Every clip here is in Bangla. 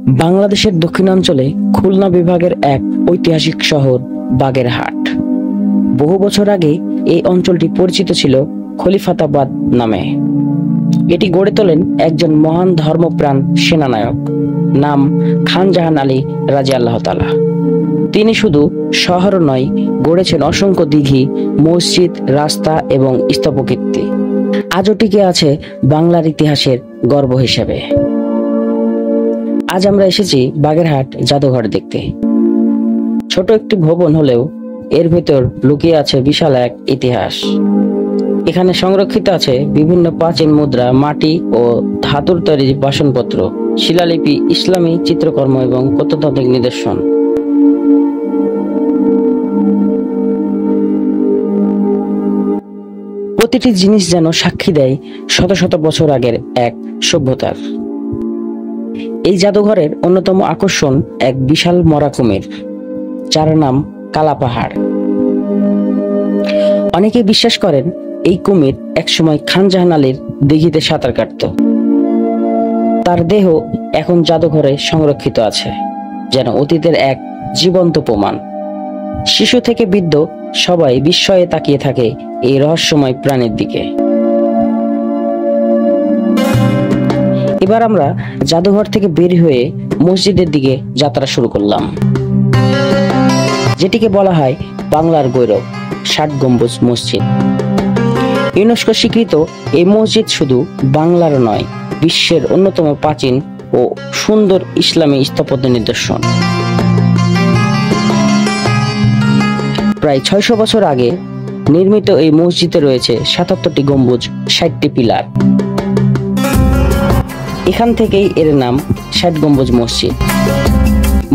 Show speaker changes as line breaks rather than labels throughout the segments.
বাংলাদেশের দক্ষিণাঞ্চলে খুলনা বিভাগের এক ঐতিহাসিক শহর বাগেরহাট। বহু বছর আগে এই অঞ্চলটি পরিচিত ছিল খলিফাতাবাদ নামে। এটি গড়ে তোলেন একজন মহান ধর্মপ্রাণ সেনানায়ক, নাম খান জাহান আলী রাদিয়াল্লাহু তাআলা। তিনি শুধু শহর নয়, গড়েছেন অসংখ্য দিঘি, মসজিদ, রাস্তা এবং স্থাপত্যকীর্তি। আজও টিকে আছে বাংলার ইতিহাসের গর্ব হিসেবে। আজ আমরা এসেছি বাগেরহাট জাদুঘর দেখতে। ছোট একটি ভবন হলেও এর ভেতর লুকিয়ে আছে বিশাল এক ইতিহাস। এখানে সংরক্ষিত আছে বিভিন্ন প্রাচীন মুদ্রা, মাটি ও ধাতুর তৈরি বাসনপত্র, শিলালিপি, ইসলামী চিত্রকর্ম এবং প্রত্নতাত্ত্বিক নিদর্শন। প্রতিটি জিনিস যেন সাক্ষী দেয় শত শত বছর আগের এক সভ্যতার। এই জাদুঘরের অন্যতম আকর্ষণ এক বিশাল মরা কুমির, যার নাম কালা পাহাড়। অনেকে বিশ্বাস করেন এই কুমির একসময় খান জাহান আলীর দিঘিতে সাঁতার কাটত। তার দেহ এখন জাদুঘরে সংরক্ষিত আছে, যেন অতীতের এক জীবন্ত প্রমাণ। শিশু থেকে বৃদ্ধ সবাই বিস্ময়ে তাকিয়ে থাকে এই রহস্যময় প্রাণীর দিকে। এবার আমরা জাদুঘর থেকে বের হয়ে মসজিদের দিকে যাত্রা শুরু করলাম, যেটিকে বলা হয় বাংলার গৌরব, ৬০ গম্বুজ মসজিদ। ইউনেস্কো স্বীকৃত এই মসজিদ শুধু বাংলার নয়, বিশ্বের অন্যতম প্রাচীন ও সুন্দর ইসলামী স্থাপত্য নিদর্শন। প্রায় ৬০০ বছর আগে নির্মিত এই মসজিদে রয়েছে ৭৭টি গম্বুজ, ৬০টি পিলার। এখান থেকেই এর নাম ৬০ গম্বুজ মসজিদ।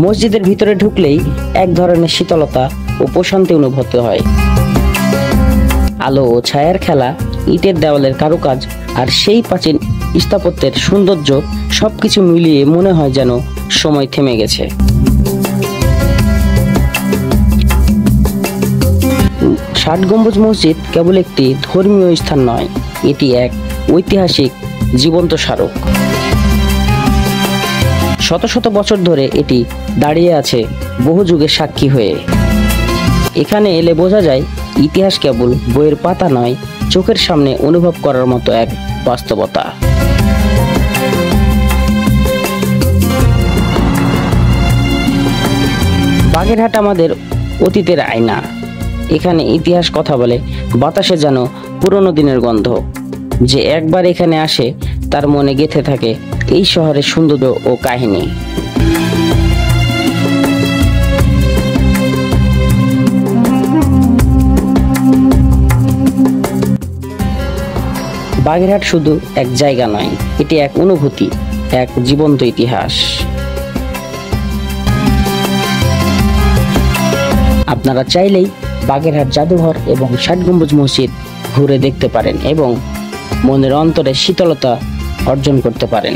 মসজিদের ভিতরে ঢুকলেই এক ধরনের শীতলতা ও প্রশান্তি অনুভূত হয়। আলো ও ছায়ার খেলা, ইটের দেওয়ালের কারুকাজ আর সেই প্রাচীন স্থাপত্যের সৌন্দর্য সবকিছু মিলিয়ে মনে হয় যেন সময় থেমে গেছে। ৬০ গম্বুজ মসজিদ কেবল একটি ধর্মীয় স্থান নয়, এটি এক ঐতিহাসিক জীবন্ত স্মারক। শত শত বছর ধরে এটি দাঁড়িয়ে আছে বহু যুগের সাক্ষী হয়ে। এখানে এলে বোঝা যায় ইতিহাস কেবল বইয়ের পাতা নয়, চোখের সামনে অনুভব করার মতো এক বাস্তবতা। বাগেরহাট আমাদের অতীতের আয়না। এখানে ইতিহাস কথা বলে, বাতাসে যেন পুরনো দিনের গন্ধ। যে একবার এখানে আসে তার মনে গেঁথে থাকে এই শহরের সৌন্দর্য ও কাহিনী। বাগেরহাট শুধু এক জায়গা নয়, এটি এক অনুভূতি, এক জীবন্ত ইতিহাস। আপনারা চাইলেই বাগেরহাট জাদুঘর এবং ৬০ গম্বুজ মসজিদ ঘুরে দেখতে পারেন এবং মনের অন্তরে শীতলতা অর্জন করতে পারেন।